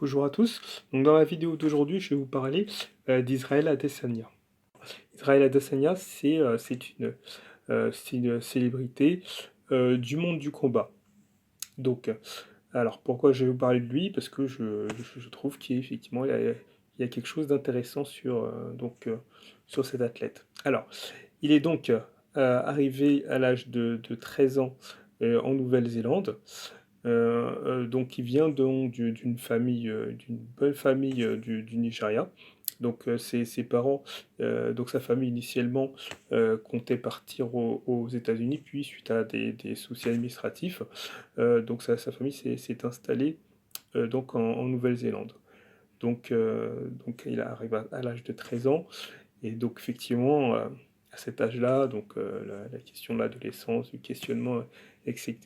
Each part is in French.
Bonjour à tous. Donc, dans la vidéo d'aujourd'hui, je vais vous parler d'Israël Adesanya. Israël Adesanya, c'est une célébrité du monde du combat. Donc, alors pourquoi je vais vous parler de lui? Parce que je trouve qu'effectivement, il y a quelque chose d'intéressant sur cet athlète. Alors, il est donc arrivé à l'âge de 13 ans en Nouvelle-Zélande. Donc il vient d'une bonne famille du Nigeria. Donc ses parents, donc sa famille initialement comptait partir aux États-Unis, puis suite à des soucis administratifs, donc sa famille s'est installée en Nouvelle-Zélande. Donc il arrive à l'âge de 13 ans, et donc effectivement, à cet âge-là, la question de l'adolescence, du questionnement, etc.,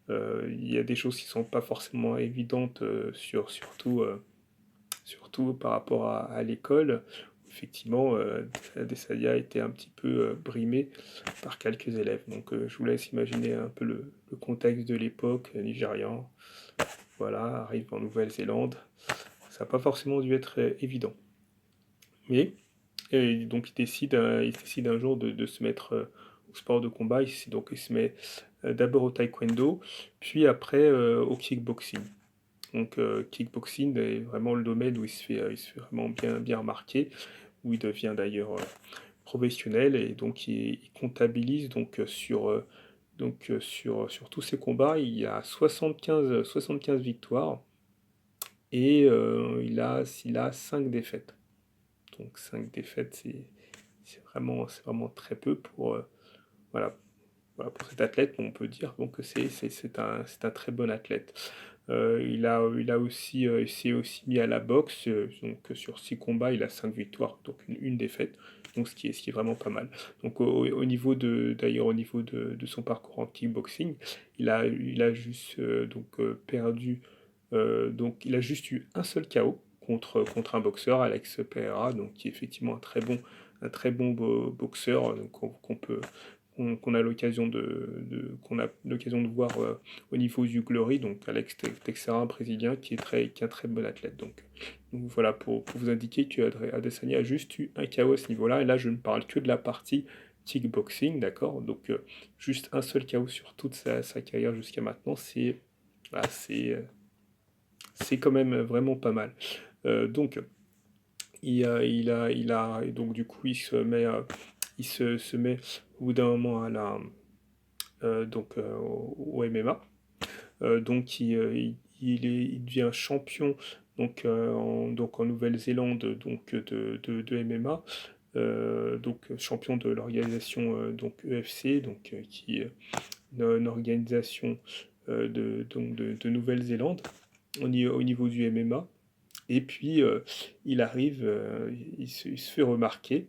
il y a des choses qui ne sont pas forcément évidentes, surtout par rapport à l'école. Effectivement, Adesanya a été un petit peu brimé par quelques élèves. Donc je vous laisse imaginer un peu le contexte de l'époque, nigérian. Voilà, arrive en Nouvelle-Zélande. Ça n'a pas forcément dû être évident. Mais et donc il décide un jour de se mettre au sport de combat. Donc il se met d'abord au taekwondo, puis après au kickboxing. Donc kickboxing est vraiment le domaine où il se fait vraiment bien remarquer, où il devient d'ailleurs professionnel, et donc il comptabilise sur tous ses combats, il y a 75 victoires, et il a 5 défaites. Donc 5 défaites, c'est vraiment très peu voilà, pour cet athlète. On peut dire donc que c'est un très bon athlète. Il s'est aussi mis à la boxe. Donc sur 6 combats, il a 5 victoires, donc une défaite. Donc ce qui est vraiment pas mal. Donc d'ailleurs au niveau de son parcours en kickboxing, il a juste perdu. Donc il a juste eu un seul KO contre un boxeur, Alex Pereira, donc qui est effectivement un très bon boxeur, donc qu'on a l'occasion qu'on a l'occasion de voir au niveau du Glory, donc Alex Teixeira, un brésilien qui est un très bon athlète. Donc voilà, pour vous indiquer que Adesanya a juste eu un KO à ce niveau-là, et là je ne parle que de la partie kickboxing, d'accord? Donc juste un seul KO sur toute sa carrière jusqu'à maintenant, voilà, c'est quand même vraiment pas mal. Donc et donc du coup se met au bout d'un moment au MMA. Donc il devient champion en Nouvelle-Zélande de MMA. Donc champion de l'organisation UFC, qui est une organisation de Nouvelle-Zélande au niveau du MMA. Et puis il arrive, il se fait remarquer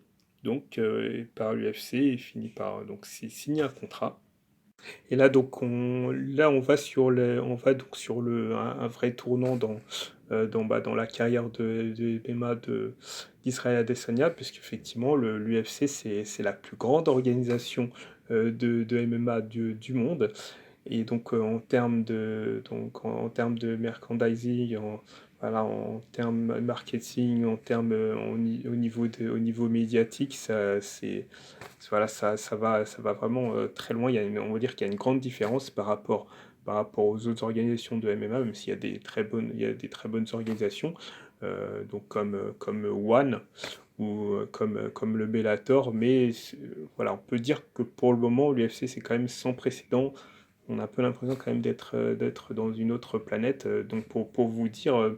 par l'UFC, et finit par signer un contrat. Et là on va on va donc sur un vrai tournant dans la carrière de MMA d'Israël Adesanya, puisqu'effectivement l'UFC c'est la plus grande organisation de MMA du monde. Et donc en termes de merchandising, voilà, en termes marketing, au niveau médiatique, voilà, ça va vraiment très loin. On va dire qu'il y a une grande différence par rapport aux autres organisations de MMA, même s'il y a il y a des très bonnes organisations, comme One ou comme le Bellator. Mais voilà, on peut dire que pour le moment, l'UFC c'est quand même sans précédent. On a un peu l'impression quand même d'être dans une autre planète. Donc pour vous dire,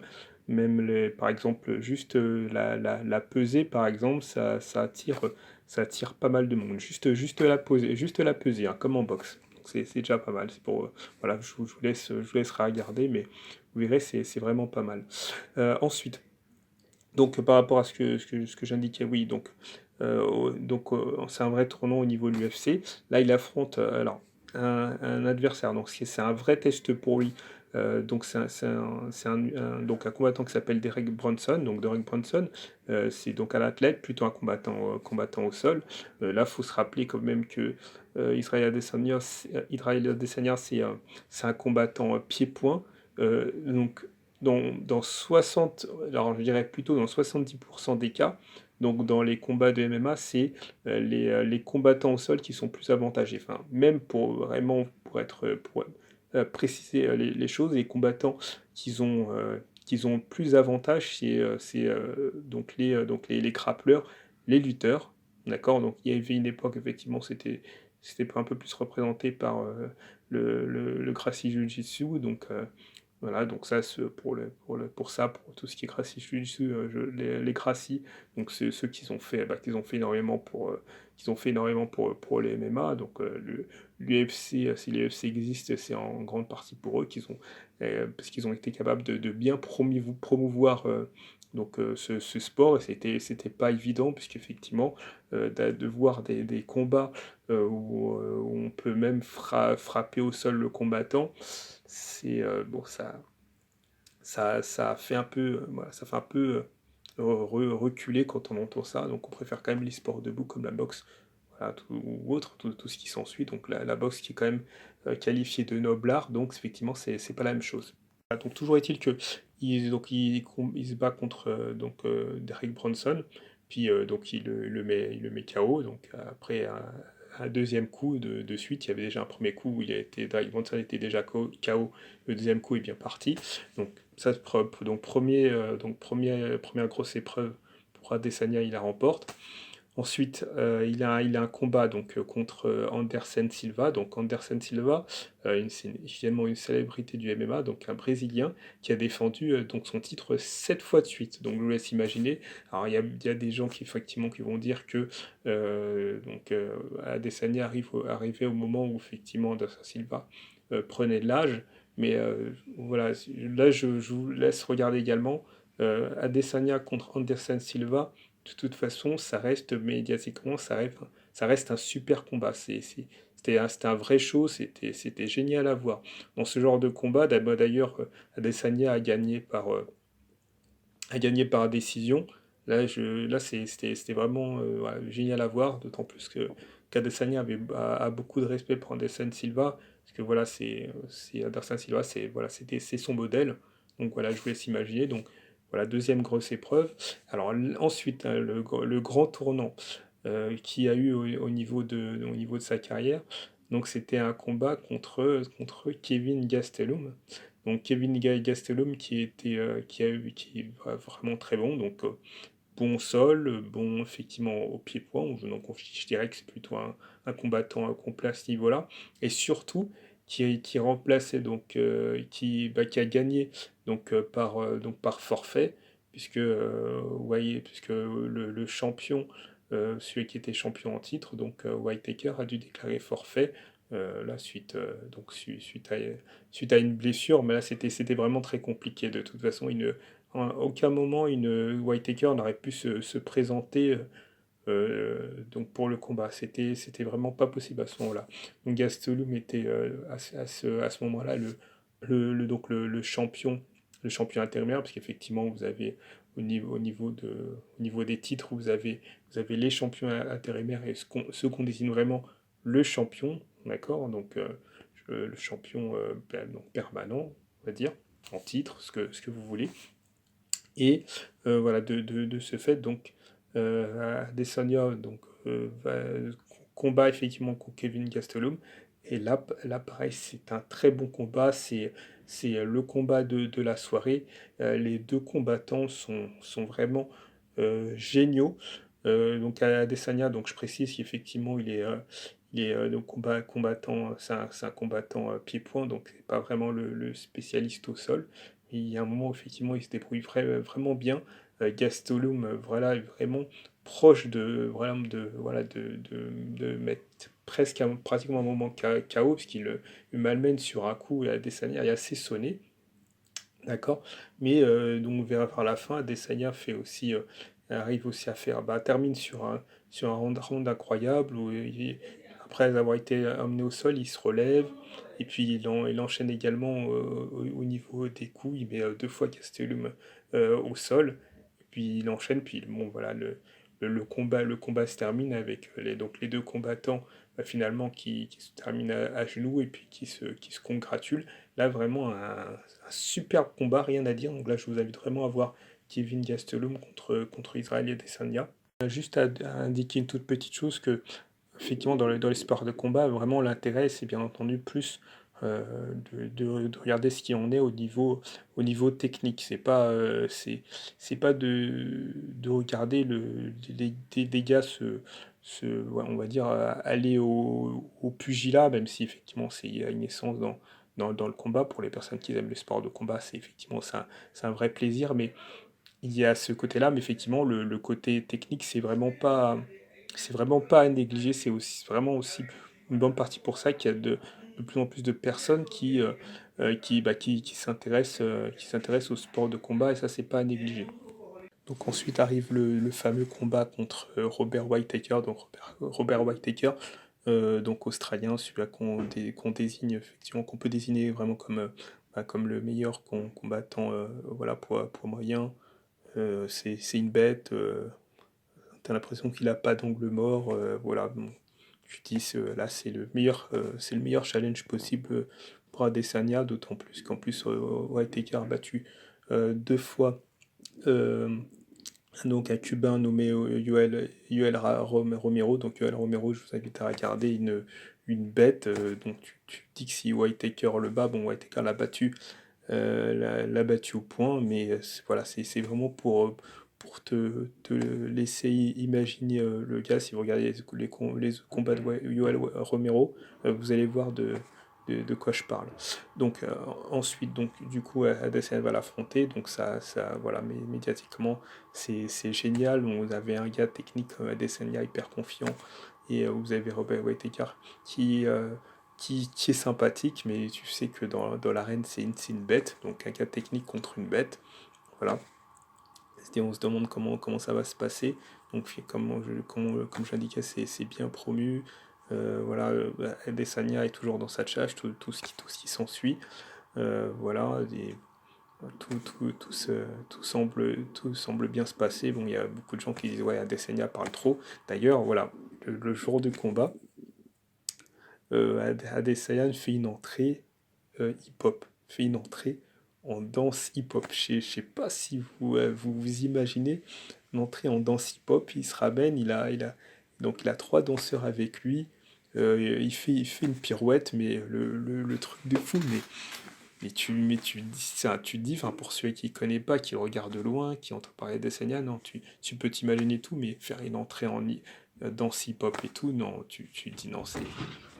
même par exemple, juste la pesée, par exemple, ça attire pas mal de monde. Juste la pesée, hein, comme en boxe. Donc c'est déjà pas mal. Voilà, je vous laisse regarder, mais vous verrez, c'est vraiment pas mal. Ensuite, donc par rapport à ce que j'indiquais, oui, c'est un vrai tournant au niveau de l'UFC. Là, il affronte un adversaire, donc c'est un vrai test pour lui. Donc donc un combattant qui s'appelle Derek Brunson. Donc Derek Brunson, c'est donc un athlète, plutôt un combattant au sol. Là, faut se rappeler quand même que Israël Adesanya, c'est un combattant pied-point. Donc dans 60, alors je dirais plutôt dans 70% des cas, donc dans les combats de MMA, c'est les combattants au sol qui sont plus avantagés. Enfin, même pour vraiment, pour préciser les choses, les combattants qui ont plus avantage, c'est donc les grappleurs, les lutteurs, d'accord? Donc il y avait une époque, effectivement, c'était un peu plus représenté par le Gracie Jiu-Jitsu, donc voilà, donc ça, pour ça, pour tout ce qui est Gracie Jiu-Jitsu, les Gracie, donc c'est ceux qu'ils ont fait énormément pour les MMA, donc l'UFC, si l'UFC existe, c'est en grande partie pour eux parce qu'ils ont été capables de bien promouvoir ce sport, et c'était pas évident, puisqu'effectivement, de voir des combats où on peut même frapper au sol le combattant, c'est bon, ça fait un peu, voilà, ça fait un peu reculer quand on entend ça. Donc on préfère quand même les sports debout comme la boxe, voilà, ou autre, tout ce qui s'ensuit. Donc la boxe qui est quand même qualifiée de noble art, donc effectivement c'est pas la même chose. Voilà, donc toujours est-il que il se bat contre Derek Bronson, puis donc il le met KO. Donc après un deuxième coup de suite, il y avait déjà un premier coup où Derek Bronson était déjà KO, le deuxième coup est bien parti. Donc ça, donc première grosse épreuve pour Adesanya, il la remporte. Ensuite, il a un combat contre Anderson Silva. Donc Anderson Silva, c'est évidemment une célébrité du MMA, donc un Brésilien qui a défendu donc son titre 7 fois de suite. Donc je vous laisse imaginer. Alors il y a des gens qui effectivement qui vont dire que Adesanya arrivait au moment où effectivement Anderson Silva prenait de l'âge. Mais voilà, là je vous laisse regarder également Adesanya contre Anderson Silva. De toute façon, ça reste médiatiquement, ça reste un super combat. C'était un vrai show, c'était génial à voir. Dans ce genre de combat, d'ailleurs, Adesanya a gagné par décision. Là c'était vraiment voilà, génial à voir, d'autant plus qu'Adesanya a beaucoup de respect pour Anderson Silva, parce que voilà, c'est Anderson Silva, c'est son modèle. Donc voilà, je vous laisse imaginer. Donc voilà, deuxième grosse épreuve. Alors ensuite, hein, le grand tournant qu'il a eu au niveau de sa carrière. Donc c'était un combat contre Kevin Gastelum. Donc Kevin Gastelum qui est vraiment très bon. Donc bon sol, bon effectivement au pied-point. Donc je dirais que c'est plutôt un combattant complet à ce niveau-là. Et surtout qui remplaçait qui a gagné par forfait, puisque vous voyez, puisque le champion, celui qui était champion en titre, donc Whittaker, a dû déclarer forfait là suite à une blessure. Mais là c'était vraiment très compliqué. De toute façon, à aucun moment Whittaker n'aurait pu se présenter donc pour le combat. C'était vraiment pas possible à ce moment-là. Donc Gastelum était à ce moment-là le champion intérimaire, parce qu'effectivement vous avez au niveau des titres, vous avez les champions intérimaires et ceux qu'on désigne vraiment le champion, d'accord? Donc le champion donc permanent, on va dire, en titre, ce que vous voulez. Et voilà, de ce fait, donc, Adesanya donc, combat effectivement contre Kevin Gastelum. Et là, pareil, c'est un très bon combat. C'est le combat de la soirée. Les deux combattants sont vraiment géniaux. Donc, Adesanya, donc, je précise qu'effectivement, il est donc combattant, c'est un combattant pied-point, donc c'est pas vraiment le spécialiste au sol. Et il y a un moment où effectivement il se débrouille vraiment bien. Gastelum, voilà, est vraiment proche de mettre pratiquement un moment KO, puisqu'il le malmène sur un coup et Adesanya est assez sonné. D'accord? Mais donc vers la fin, Adesanya arrive aussi à faire, termine sur un round incroyable où après avoir été amené au sol, il se relève et puis il enchaîne également au niveau des coups. Il met deux fois Gastelum au sol, et puis il enchaîne, puis bon voilà, le combat se termine avec donc les deux combattants finalement qui se terminent à genoux et puis qui se congratulent. Là, vraiment un superbe combat, rien à dire. Donc là, je vous invite vraiment à voir Kevin Gastelum contre Israël Adesanya. Juste à indiquer une toute petite chose que effectivement, dans les sports de combat, vraiment l'intérêt, c'est bien entendu plus de regarder ce qui en est au niveau technique. C'est pas de regarder des gars ouais, on va dire, aller au pugilat, même si effectivement il y a une essence dans le combat. Pour les personnes qui aiment le sport de combat, c'est effectivement c'est un vrai plaisir, mais il y a ce côté-là, mais effectivement, le côté technique, c'est vraiment pas à négliger. C'est aussi, vraiment aussi une bonne partie pour ça qu'il y a de plus en plus de personnes qui s'intéressent au sport de combat, et ça, c'est pas à négliger. Donc ensuite arrive le fameux combat contre Robert Whittaker, donc Robert Whittaker, donc australien, celui-là qu'on désigne effectivement, qu'on peut désigner vraiment comme le meilleur combattant voilà, pour moyen. C'est une bête, t'as l'impression qu'il a pas d'angle mort, voilà. Bon, tu te dis, là, c'est le meilleur challenge possible pour Adesanya, d'autant plus qu'en plus, Whittaker a battu deux fois euh, donc un Cubain nommé Romero. Donc Yoel Romero, je vous invite à regarder une bête. Donc tu te dis que si Whittaker le bat, bon, Whittaker l'a battu au point, mais voilà, c'est vraiment pour te laisser imaginer le gars. Si vous regardez les combats de Yoel Romero, vous allez voir de quoi je parle. Donc ensuite, donc du coup, Adesanya va l'affronter. Donc voilà, mais médiatiquement, c'est génial. On avait un gars technique comme Adesanya hyper confiant, et vous avez Robert Whittaker qui euh, qui est sympathique, mais tu sais que dans l'arène, c'est une bête, donc un cas technique contre une bête. Voilà. Et on se demande comment ça va se passer. Donc, comme j'indiquais, c'est bien promu. Voilà, Adesanya est toujours dans sa charge, tout ce qui s'ensuit. Voilà, tout semble bien se passer. Bon, il y a beaucoup de gens qui disent ouais, Adesanya parle trop. D'ailleurs, voilà, le jour du combat, Adesanya fait une entrée hip-hop, fait une entrée en danse hip-hop. Je sais pas si vous imaginez une entrée en danse hip-hop. Il se ramène, donc il a trois danseurs avec lui. Il fait une pirouette, mais le truc de fou, mais tu dis ça, tu te dis, enfin pour ceux qui ne connaissent pas, qui le regardent de loin, qui entendent parler d'Essenia, non, tu peux t'imaginer tout, mais faire une entrée danse hip-hop et tout, non, tu te dis non,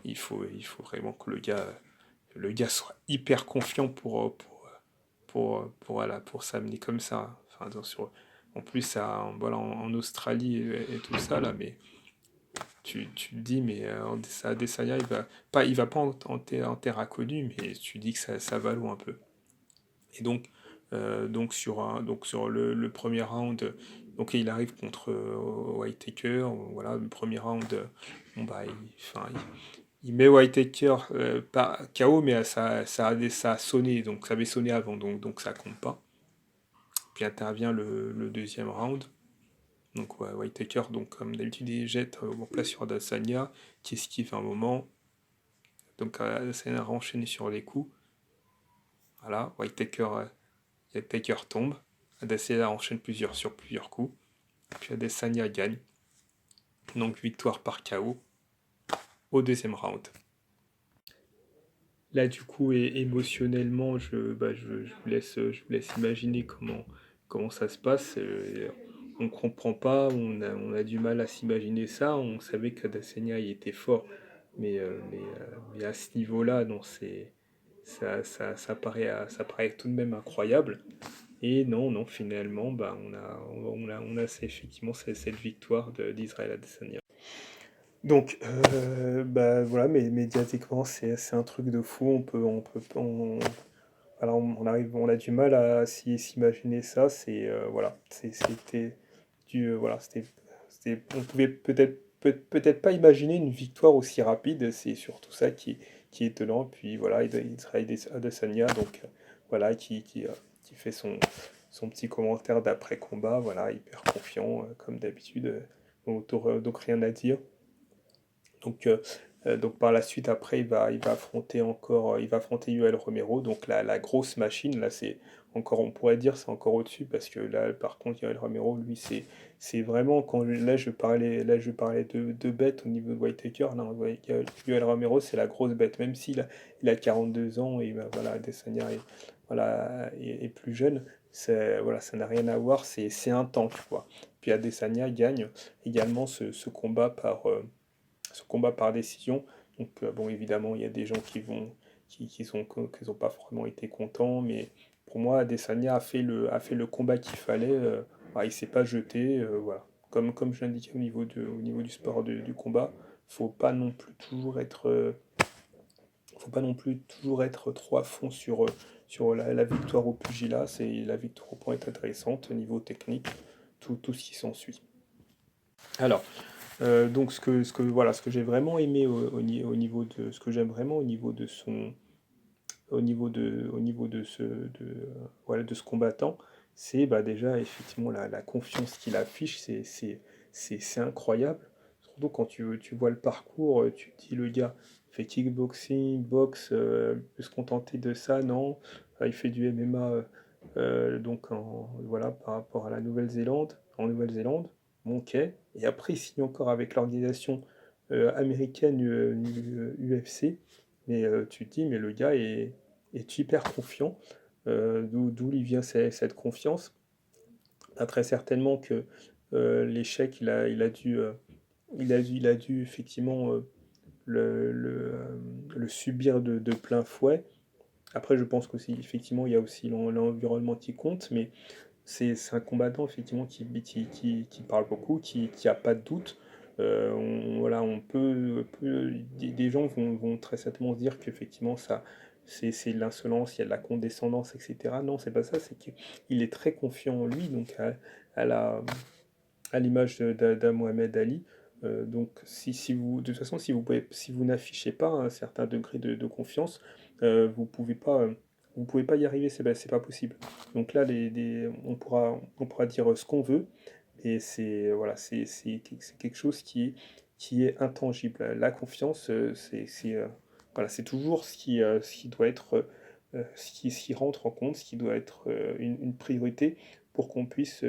il faut vraiment que le gars soit hyper confiant voilà, pour s'amener comme ça. Enfin, en plus, voilà, en Australie et tout ça, là, mais tu te dis, mais ça, Adesanya, il va pas en terre inconnue, mais tu dis que ça va loin un peu. Et donc sur le premier round, donc il arrive contre Whittaker, voilà, le premier round, bon bah, il met Whittaker pas KO, mais ça a sonné, donc ça avait sonné avant, donc ça compte pas. Puis intervient le deuxième round. Donc ouais, Whittaker, donc comme d'habitude, il jette en place sur Adesanya, qui esquive un moment. Donc Adesanya a enchaîné sur les coups. Voilà, Whittaker tombe. Adesanya enchaîne sur plusieurs coups. Puis Adesanya gagne. Donc victoire par KO au deuxième round. Là, du coup, émotionnellement, je vous laisse imaginer comment ça se passe. On ne comprend pas, on a du mal à s'imaginer ça. On savait qu'Adesanya il était fort, mais à ce niveau-là, non, ça paraît tout de même incroyable. Et non, finalement, bah, on a effectivement cette victoire d'Israël Adesanya. Donc, bah, voilà, mais médiatiquement, c'est un truc de fou. Voilà, on a du mal à s'imaginer ça. Voilà, on pouvait peut-être pas imaginer une victoire aussi rapide. C'est surtout ça qui est étonnant. Puis voilà, Israël Adesanya, donc voilà, qui fait son petit commentaire d'après-combat, voilà, hyper confiant, comme d'habitude, donc rien à dire. Donc par la suite, après, il va affronter encore, il va affronter Yoel Romero, donc la grosse machine, là, c'est encore, on pourrait dire, c'est encore au-dessus, parce que là, par contre, Yoel Romero, lui, c'est vraiment, là, je parlais de bête au niveau de Whittaker, là, ouais, Yoel Romero, c'est la grosse bête, même s'il a, il a 42 ans, et ben, voilà, Adesanya est, voilà, est plus jeune, voilà, ça n'a rien à voir, c'est un tank, quoi. Puis Adesanya gagne également ce combat par décision. Donc bon, évidemment, il y a des gens qui ont pas vraiment été contents, mais pour moi, Adesanya a fait le combat qu'il fallait. Voilà, il s'est pas jeté, voilà. Comme je l'indiquais au niveau du sport du combat, faut pas non plus toujours être, faut pas non plus toujours être trop à fond sur la victoire au pugilat. C'est la victoire au point est intéressante au niveau technique, tout ce qui s'ensuit. Alors, donc voilà, ce que j'ai vraiment aimé au niveau de ce que j'aime vraiment au niveau de son au niveau de voilà, de ce combattant, c'est bah, déjà effectivement la confiance qu'il affiche, c'est incroyable. Surtout quand tu vois le parcours, tu te dis le gars fait kickboxing, boxe, peut se contenter de ça, non? Il fait du MMA donc voilà, par rapport à la Nouvelle-Zélande, en Nouvelle-Zélande, bon, ok. Et après, il signe encore avec l'organisation américaine UFC. Mais tu te dis, mais le gars est hyper confiant. D'où il vient cette confiance? Ah, très certainement que l'échec, il a dû effectivement le subir de plein fouet. Après, je pense qu'aussi, effectivement, il y a aussi l'environnement qui compte, mais c'est un combattant effectivement qui parle beaucoup, qui a pas de doute. Voilà, des gens vont très certainement se dire qu'effectivement ça, c'est de l'insolence, il y a de la condescendance, etc. Non, c'est pas ça, c'est qu'il est très confiant en lui, donc à à l'image d'un Mohamed Ali. Donc si vous, de toute façon, si vous n'affichez pas un certain degré de confiance, vous pouvez pas, vous pouvez pas y arriver, c'est pas possible. Donc là, on pourra dire ce qu'on veut, et c'est voilà, c'est quelque chose qui est intangible. La confiance, voilà, c'est toujours ce qui doit être, ce qui rentre en compte, ce qui doit être une priorité pour qu'on puisse,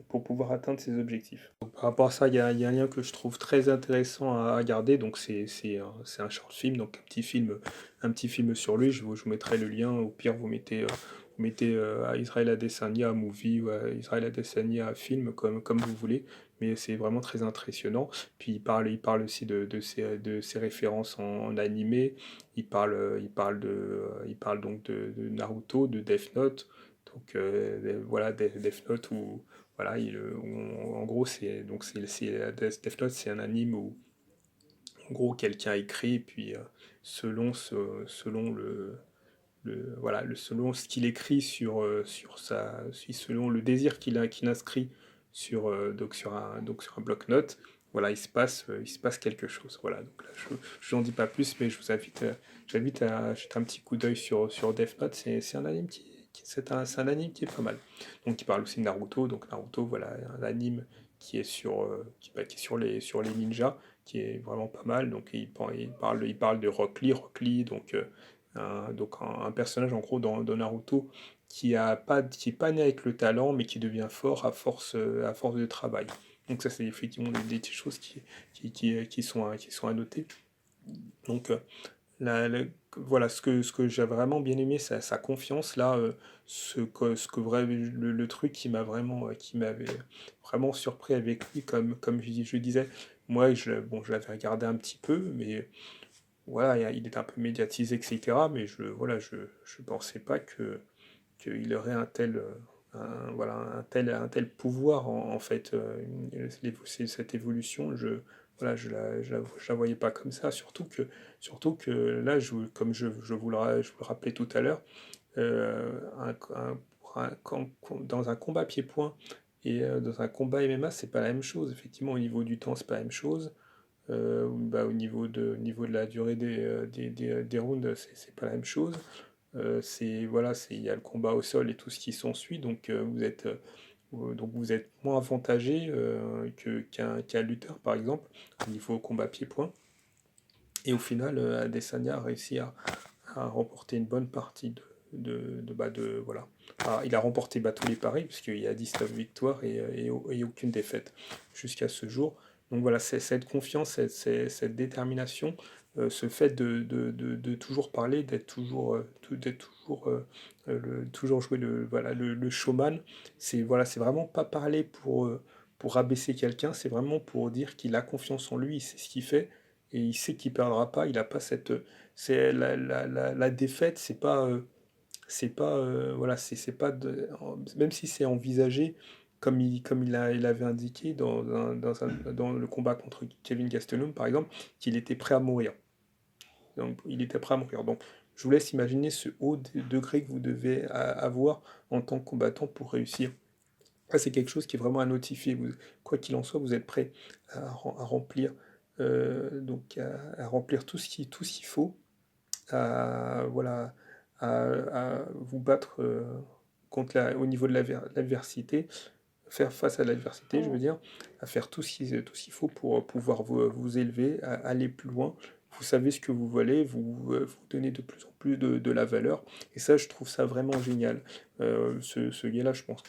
pour pouvoir atteindre ses objectifs. Donc, par rapport à ça, il y a un lien que je trouve très intéressant à regarder. Donc c'est un short film, donc un petit film sur lui. Je vous mettrai le lien. Au pire, vous mettez à Israël Adesanya movie ou à Israël Adesanya film comme vous voulez. Mais c'est vraiment très impressionnant. Puis il parle aussi de ses références en animé. Il parle donc de Naruto, de Death Note. Donc voilà, Death Note où voilà, en gros Death Note, c'est un anime où en gros quelqu'un écrit et puis selon voilà, selon ce qu'il écrit sur selon le désir qu'il inscrit sur un bloc-notes, voilà, il se passe quelque chose. Voilà, donc là, je n'en dis pas plus, mais j'invite à jeter un petit coup d'œil sur Death Note. C'est un anime c'est un anime qui est pas mal. Donc, il parle aussi de Naruto. Donc, Naruto, voilà, un anime qui est qui est sur les ninjas, qui est vraiment pas mal. Donc, il parle de Rock Lee, donc un personnage en gros dans Naruto qui est pas né avec le talent, mais qui devient fort à force de travail. Donc ça, c'est effectivement des petites choses qui sont à noter. Donc voilà, ce que j'ai vraiment bien aimé, c'est sa confiance. Là, le truc qui m'a vraiment, qui m'avait vraiment surpris avec lui, comme je disais, moi, bon, je l'avais regardé un petit peu, mais voilà, il est un peu médiatisé, etc. Mais je pensais pas qu'il aurait voilà, un tel pouvoir en fait. Cette évolution, je la voyais pas comme ça. Surtout que là, comme je vous le rappelais tout à l'heure, dans un combat pied-point et dans un combat MMA, c'est pas la même chose. Effectivement, au niveau du temps, c'est pas la même chose. Bah, au niveau de la durée des rounds, c'est pas la même chose. il y a le combat au sol et tout ce qui s'ensuit, donc vous êtes moins avantagé qu'un lutteur, par exemple, au niveau combat pied-point. Et au final, Adesanya a réussi à remporter une bonne partie voilà. Alors, il a remporté tous les paris, puisqu'il y a 19 victoires et aucune défaite jusqu'à ce jour. Donc voilà, c'est cette confiance, cette détermination, ce fait de toujours parler, d'être toujours, toujours jouer le showman. C'est vraiment pas parler pour abaisser quelqu'un, c'est vraiment pour dire qu'il a confiance en lui, c'est ce qu'il fait, et il sait qu'il perdra pas, il a pas c'est la défaite, c'est pas voilà, c'est pas même si c'est envisagé il avait indiqué dans le combat contre Kevin Gastelum par exemple, qu'il était prêt à mourir. Donc il était prêt à mourir. Donc je vous laisse imaginer ce haut degré que vous devez avoir en tant que combattant pour réussir. Ça, c'est quelque chose qui est vraiment à notifier. Quoi qu'il en soit, vous êtes prêt à remplir, à remplir tout ce qu'il faut, voilà, à vous battre au niveau de l'adversité, faire face à l'adversité, je veux dire, à faire tout ce qu'il faut pour pouvoir vous élever, aller plus loin. Vous savez ce que vous voulez, vous donnez de plus en plus de la valeur. Et ça, je trouve ça vraiment génial. Ce gars-là, je pense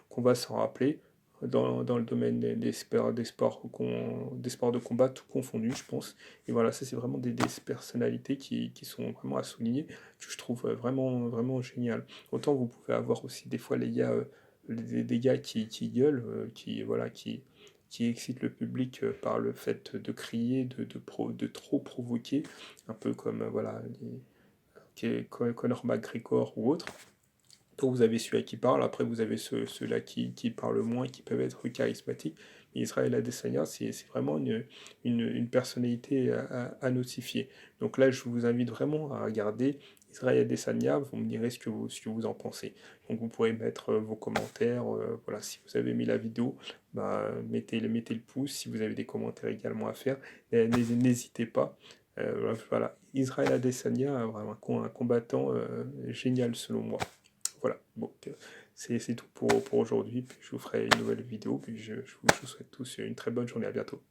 qu'on va s'en rappeler dans le domaine des sports de combat, tout confondu, je pense. Et voilà, ça, c'est vraiment des personnalités qui sont vraiment à souligner, que je trouve vraiment, vraiment génial. Autant vous pouvez avoir aussi des fois les gars des gars qui gueulent, qui excitent le public par le fait de crier, de trop provoquer, un peu comme Conor McGregor ou autre. Donc vous avez celui-là qui parle, après vous avez ceux-là qui parlent moins, qui peuvent être charismatiques. Et Israël Adesanya, c'est vraiment une personnalité à notifier. Donc là, je vous invite vraiment à regarder Israël Adesanya, vous me direz ce que vous en pensez. Donc vous pourrez mettre vos commentaires, voilà, si vous avez aimé la vidéo, mettez le pouce, si vous avez des commentaires également à faire, n'hésitez pas. Voilà, Israël Adesanya, vraiment un combattant génial selon moi. Voilà, donc c'est tout pour aujourd'hui. Puis je vous ferai une nouvelle vidéo. Puis je vous souhaite tous une très bonne journée. À bientôt.